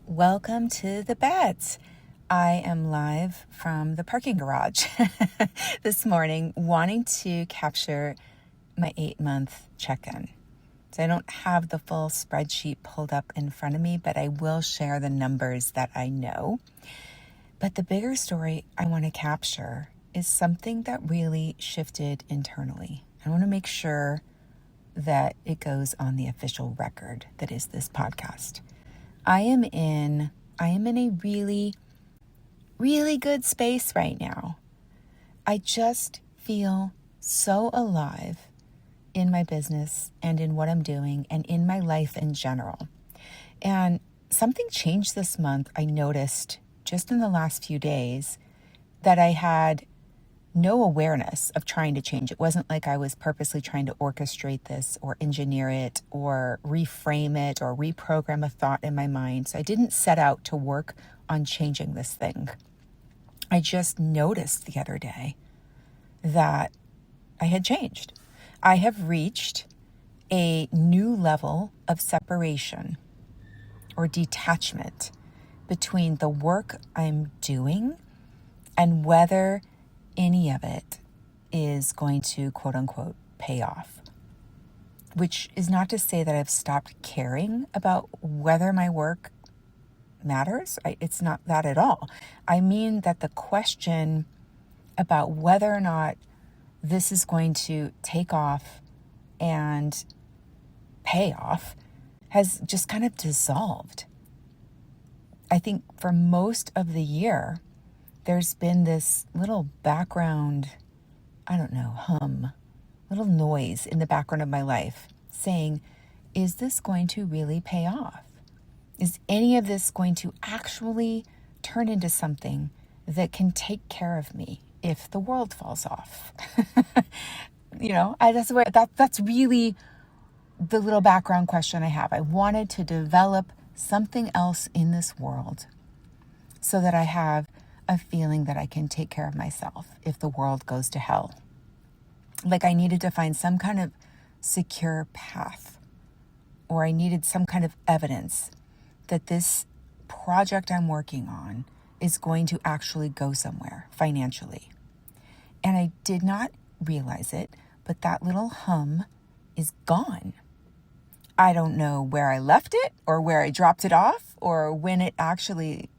Welcome to the beds. I am live from the parking garage this morning, wanting to capture my 8-month check-in. So I don't have the full spreadsheet pulled up in front of me, but I will share the numbers that I know. But the bigger story I want to capture is something that really shifted internally. I want to make sure that it goes on the official record that is this podcast. I am in a really, really good space right now. I just feel so alive in my business and in what I'm doing and in my life in general. And something changed this month. I noticed just in the last few days that I had no awareness of trying to change. It wasn't like I was purposely trying to orchestrate this or engineer it or reframe it or reprogram a thought in my mind. So I didn't set out to work on changing this thing. I just noticed the other day that I had changed. I have reached a new level of separation or detachment between the work I'm doing and whether any of it is going to, quote unquote, pay off. Which is not to say that I've stopped caring about whether my work matters. It's not that at all. I mean that the question about whether or not this is going to take off and pay off has just kind of dissolved. I think for most of the year, there's been this little background, hum, little noise in the background of my life saying, is this going to really pay off? Is any of this going to actually turn into something that can take care of me if the world falls off? That's really the little background question I have. I wanted to develop something else in this world so that I have a feeling that I can take care of myself if the world goes to hell. Like I needed to find some kind of secure path, or I needed some kind of evidence that this project I'm working on is going to actually go somewhere financially. And I did not realize it, but that little hum is gone. I don't know where I left it or where I dropped it off or when it actually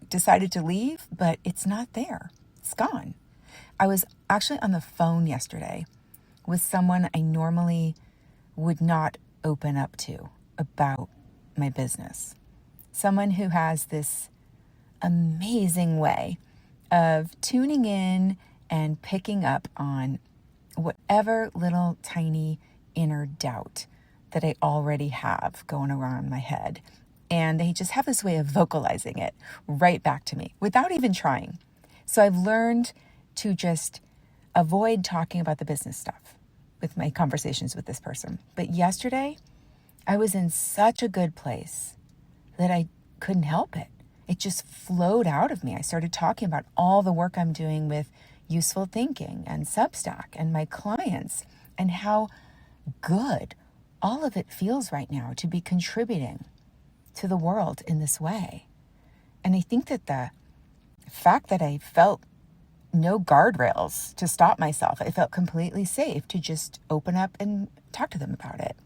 decided to leave, but it's not there. It's gone. I was actually on the phone yesterday with someone I normally would not open up to about my business. Someone who has this amazing way of tuning in and picking up on whatever little tiny inner doubt that I already have going around my head. And they just have this way of vocalizing it right back to me without even trying. So I've learned to just avoid talking about the business stuff with my conversations with this person. But yesterday, I was in such a good place that I couldn't help it. It just flowed out of me. I started talking about all the work I'm doing with useful thinking and Substack and my clients and how good all of it feels right now to be contributing to the world in this way. And I think that the fact that I felt no guardrails to stop myself, I felt completely safe to just open up and talk to them about it,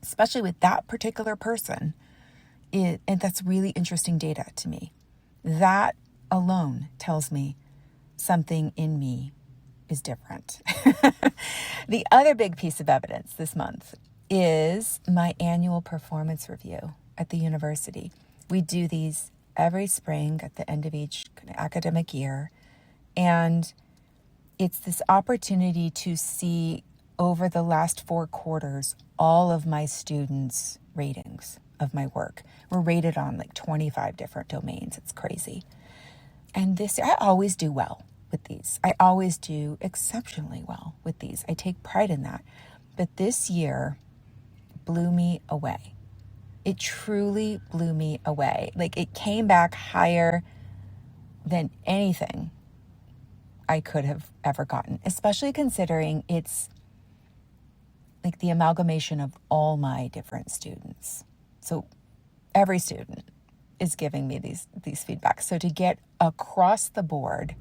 especially with that particular person. And that's really interesting data to me. That alone tells me something in me is different. The other big piece of evidence this month is my annual performance review at the university. We do these every spring at the end of each academic year. And it's this opportunity to see over the last 4 quarters all of my students' ratings of my work. We're rated on 25 different domains. It's crazy. And this, I always do well with these. I always do exceptionally well with these. I take pride in that. But this year blew me away. It truly blew me away. It came back higher than anything I could have ever gotten, especially considering it's the amalgamation of all my different students. So every student is giving me these feedbacks. So to get across the board,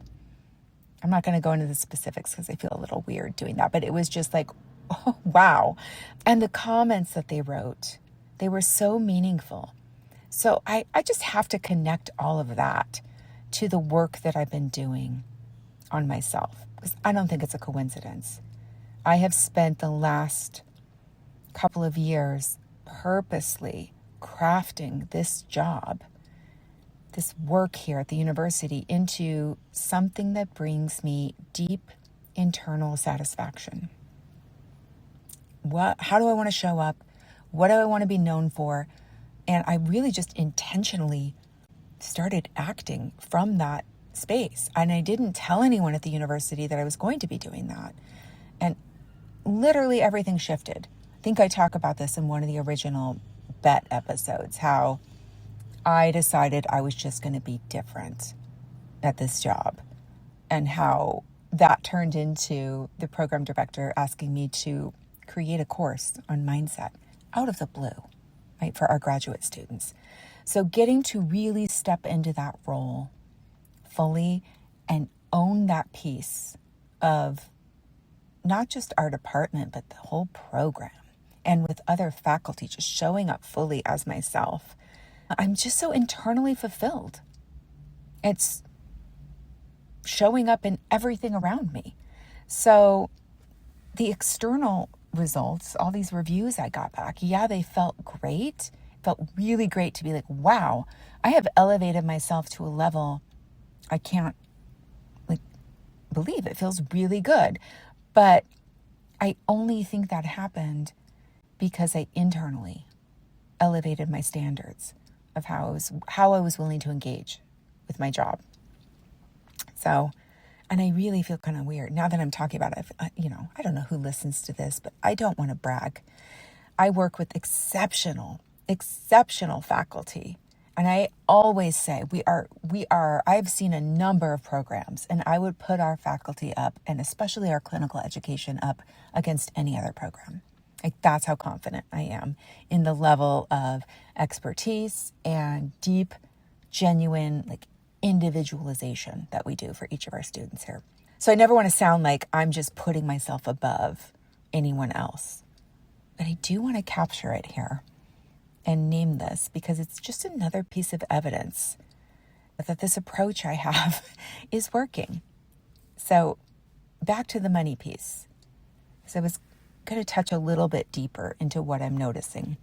I'm not going to go into the specifics because I feel a little weird doing that, but it was just like, oh, wow. And the comments that they wrote, they were so meaningful. So I just have to connect all of that to the work that I've been doing on myself, because I don't think it's a coincidence. I have spent the last couple of years purposely crafting this job, this work here at the university, into something that brings me deep internal satisfaction. How do I want to show up? What do I want to be known for? And I really just intentionally started acting from that space. And I didn't tell anyone at the university that I was going to be doing that. And literally everything shifted. I think I talk about this in one of the original Bet episodes, how I decided I was just going to be different at this job, and how that turned into the program director asking me to create a course on mindset out of the blue, right, for our graduate students. So getting to really step into that role fully and own that piece of not just our department, but the whole program, and with other faculty, just showing up fully as myself, I'm just so internally fulfilled. It's showing up in everything around me. So the external results, all these reviews I got back, yeah, they felt great. It felt really great to be like, wow, I have elevated myself to a level I can't believe. It feels really good. But I only think that happened because I internally elevated my standards of how I was willing to engage with my job. So, and I really feel kind of weird now that I'm talking about it. I don't know who listens to this, but I don't want to brag. I work with exceptional faculty. And I always say I've seen a number of programs, and I would put our faculty up, and especially our clinical education, up against any other program. Like, that's how confident I am in the level of expertise and deep, genuine, individualization that we do for each of our students here. So I never want to sound like I'm just putting myself above anyone else, but I do want to capture it here and name this, because it's just another piece of evidence that this approach I have is working. So back to the money piece. So I was going to touch a little bit deeper into what I'm noticing.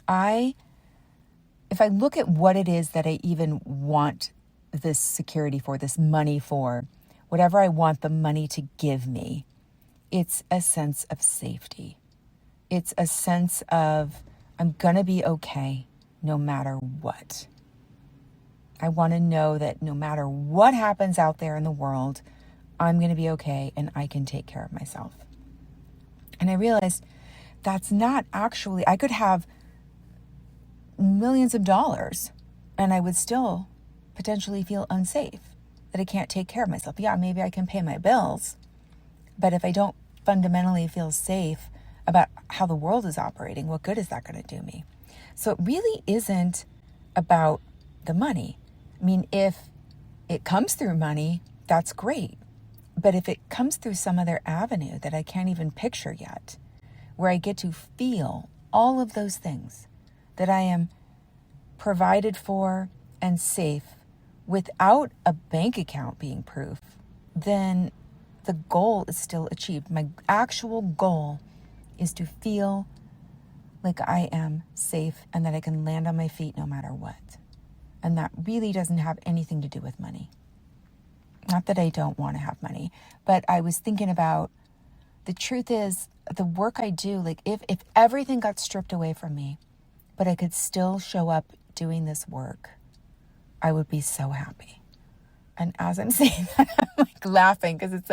If I look at what it is that I even want this security for, this money for, whatever I want the money to give me, it's a sense of safety. It's a sense of, I'm going to be okay no matter what. I want to know that no matter what happens out there in the world, I'm going to be okay and I can take care of myself. And I realized that's not actually, I could have millions of dollars and I would still potentially feel unsafe, that I can't take care of myself. Yeah, maybe I can pay my bills, but if I don't fundamentally feel safe about how the world is operating, what good is that going to do me? So it really isn't about the money. I mean, if it comes through money, that's great. But if it comes through some other avenue that I can't even picture yet, where I get to feel all of those things, that I am provided for and safe without a bank account being proof, then the goal is still achieved. My actual goal is to feel like I am safe and that I can land on my feet no matter what. And that really doesn't have anything to do with money. Not that I don't want to have money, but I was thinking about, the truth is, the work I do, if everything got stripped away from me, but I could still show up doing this work, I would be so happy. And as I'm saying that, I'm laughing, because it's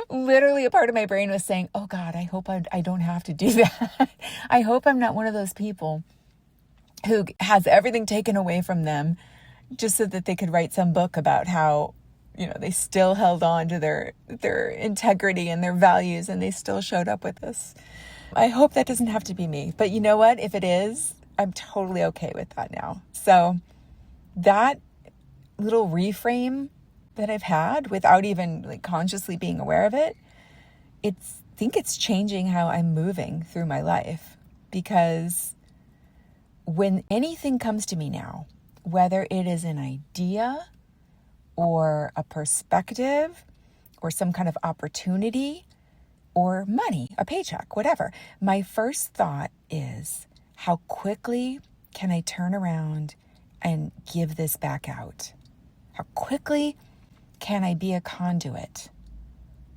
literally a part of my brain was saying, oh God, I hope I don't have to do that. I hope I'm not one of those people who has everything taken away from them just so that they could write some book about how, they still held on to their integrity and their values, and they still showed up with this. I hope that doesn't have to be me. But you know what? If it is, I'm totally okay with that now. So that little reframe that I've had without even like consciously being aware of it, I think it's changing how I'm moving through my life. Because when anything comes to me now, whether it is an idea or a perspective or some kind of opportunity or money, a paycheck, whatever, my first thought is, how quickly can I turn around and give this back out? How quickly can I be a conduit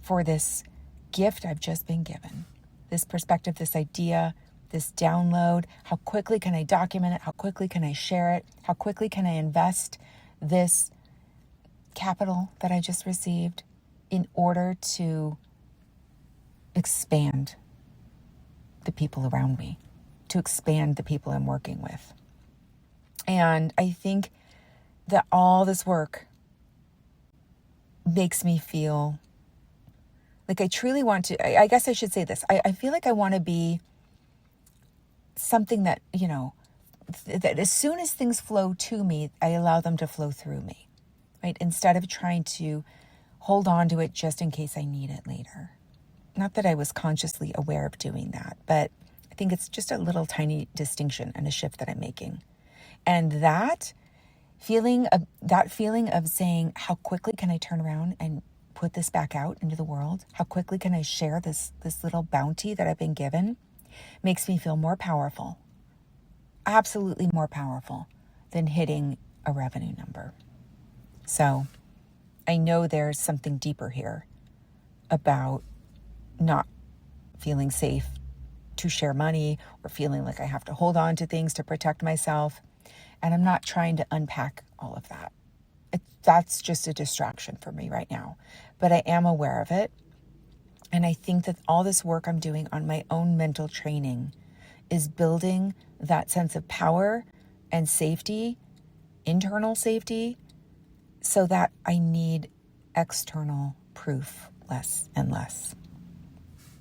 for this gift I've just been given? This perspective, this idea, this download. How quickly can I document it? How quickly can I share it? How quickly can I invest this capital that I just received in order to expand the people around me, to expand the people I'm working with? And I think that all this work makes me feel like I truly want to, I guess I should say this. I feel like I want to be something that, that as soon as things flow to me, I allow them to flow through me, right? Instead of trying to hold on to it just in case I need it later. Not that I was consciously aware of doing that, but I think it's just a little tiny distinction and a shift that I'm making. And that feeling of saying, how quickly can I turn around and put this back out into the world? How quickly can I share this little bounty that I've been given? Makes me feel more powerful, absolutely more powerful than hitting a revenue number. So I know there's something deeper here about not feeling safe to share money or feeling like I have to hold on to things to protect myself. And I'm not trying to unpack all of that. That's just a distraction for me right now. But I am aware of it. And I think that all this work I'm doing on my own mental training is building that sense of power and safety, internal safety, so that I need external proof less and less.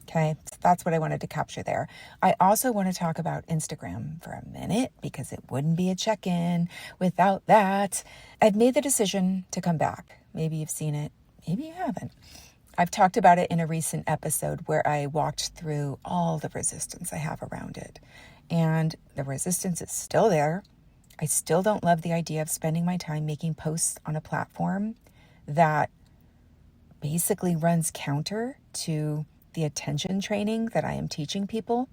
Okay, so that's what I wanted to capture there. I also want to talk about Instagram for a minute because it wouldn't be a check-in without that. I've made the decision to come back. Maybe you've seen it, maybe you haven't. I've talked about it in a recent episode where I walked through all the resistance I have around it. And the resistance is still there. I still don't love the idea of spending my time making posts on a platform that basically runs counter to the attention training that I am teaching people.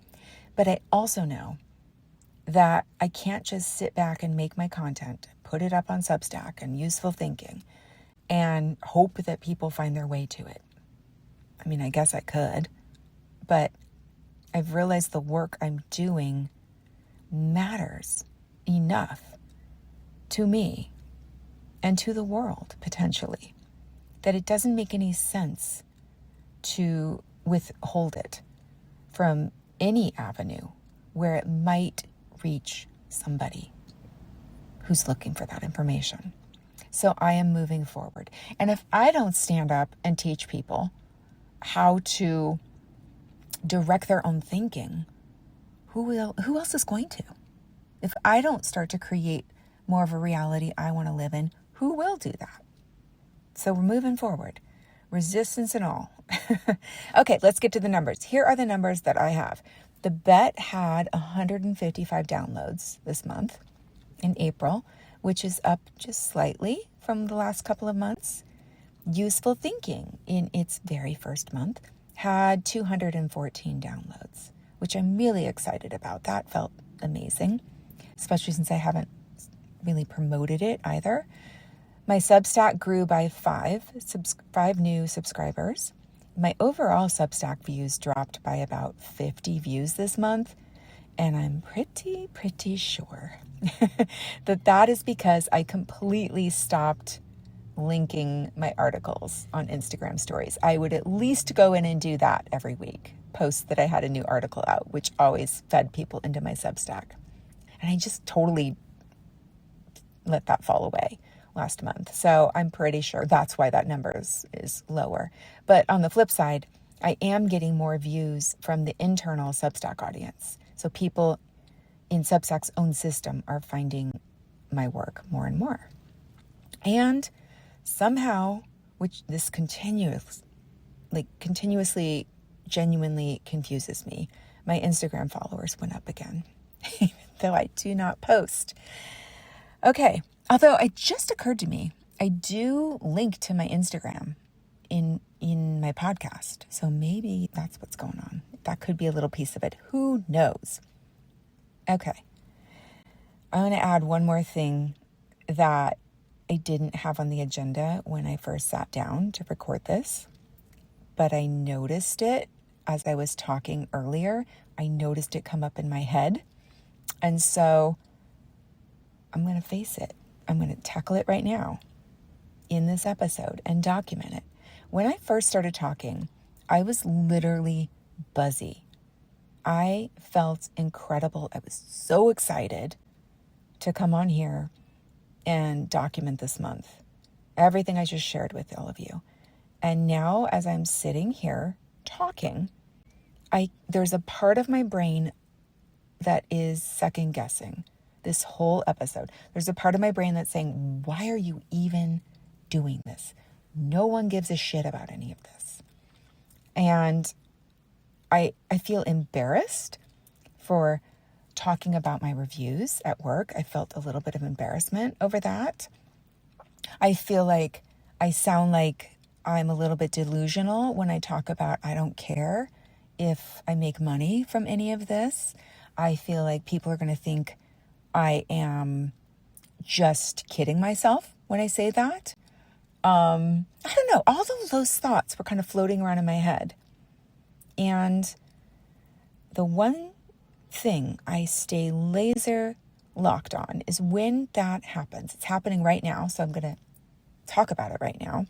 But I also know that I can't just sit back and make my content, put it up on Substack and Useful Thinking, and hope that people find their way to it. I mean, I guess I could, but I've realized the work I'm doing matters enough to me and to the world, potentially, that it doesn't make any sense to withhold it from any avenue where it might reach somebody who's looking for that information. So I am moving forward. And if I don't stand up and teach people how to direct their own thinking, who else is going to? If I don't start to create more of a reality I want to live in, who will do that? So we're moving forward, resistance and all. Okay, let's get to the numbers. Here are the numbers that I have. The bet had 155 downloads this month in April, which is up just slightly from the last couple of months. Useful Thinking in its very first month had 214 downloads, which I'm really excited about. That felt amazing, especially since I haven't really promoted it either. My Substack grew by five new subscribers. My overall Substack views dropped by about 50 views this month, and I'm pretty sure that is because I completely stopped linking my articles on Instagram stories. I would at least go in and do that every week, post that I had a new article out, which always fed people into my Substack. And I just totally let that fall away last month. So I'm pretty sure that's why that number is lower. But on the flip side, I am getting more views from the internal Substack audience. So people in Substack's own system are finding my work more and more. And somehow, which this continuously, genuinely confuses me, my Instagram followers went up again, even though I do not post. Okay, although it just occurred to me, I do link to my Instagram in my podcast. So maybe that's what's going on. That could be a little piece of it. Who knows? Okay. I'm going to add one more thing that I didn't have on the agenda when I first sat down to record this, but I noticed it as I was talking earlier. I noticed it come up in my head. And so I'm going to face it. I'm going to tackle it right now in this episode and document it. When I first started talking, I was literally buzzy. I felt incredible. I was so excited to come on here and document this month, everything I just shared with all of you. And now as I'm sitting here talking, there's a part of my brain that is second guessing this whole episode. There's a part of my brain that's saying, why are you even doing this? No one gives a shit about any of this. And I feel embarrassed for talking about my reviews at work. I felt a little bit of embarrassment over that. I feel like I sound like I'm a little bit delusional when I talk about I don't care if I make money from any of this. I feel like people are going to think I am just kidding myself when I say that. I don't know. All of those thoughts were kind of floating around in my head. And the one thing I stay laser locked on is when that happens. It's happening right now, so I'm going to talk about it right now.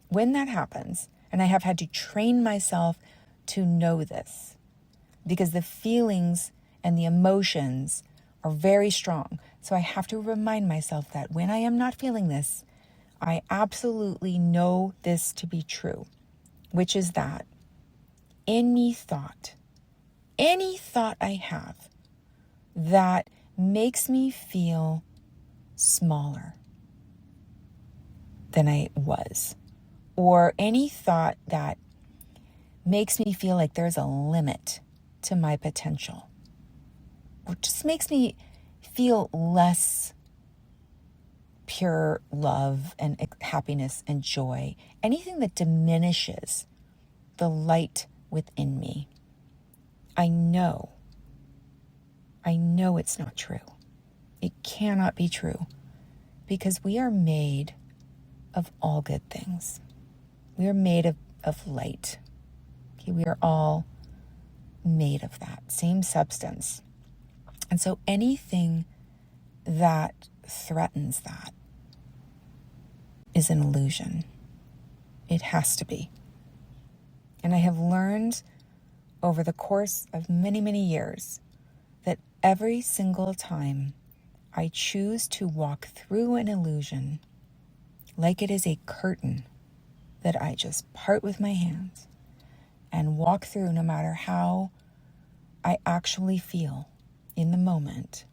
When that happens, and I have had to train myself to know this, because the feelings and the emotions are very strong. So I have to remind myself that when I am not feeling this, I absolutely know this to be true, which is that any thought I have that makes me feel smaller than I was, or any thought that makes me feel like there's a limit to my potential, or just makes me feel less pure love and happiness and joy, anything that diminishes the light within me, I know it's not true. It cannot be true, because we are made of all good things. We are made of light. Okay, we are all made of that same substance. And so anything that threatens that is an illusion. It has to be. And I have learned over the course of many, many years that every single time I choose to walk through an illusion, like it is a curtain that I just part with my hands and walk through, no matter how I actually feel in the moment,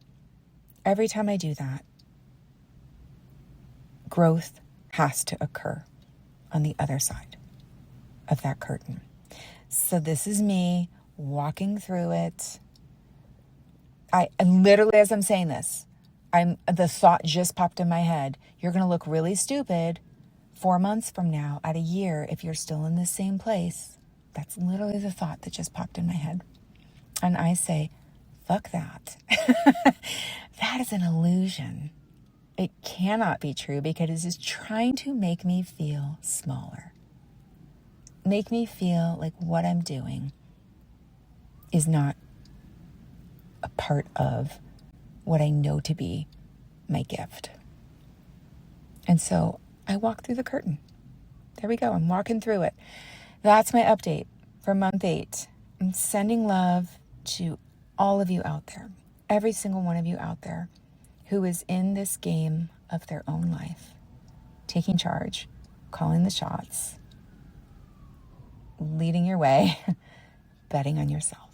every time I do that, growth has to occur on the other side of that curtain. So this is me walking through it. I literally, as I'm saying this, the thought just popped in my head. You're going to look really stupid 4 months from now, at a year, if you're still in the same place. That's literally the thought that just popped in my head. And I say, fuck that. That is an illusion. It cannot be true, because it is trying to make me feel smaller. Make me feel like what I'm doing is not a part of what I know to be my gift. And so I walk through the curtain. There we go. I'm walking through it. That's my update for month 8. I'm sending love to all of you out there, every single one of you out there who is in this game of their own life, taking charge, calling the shots, leading your way, betting on yourself.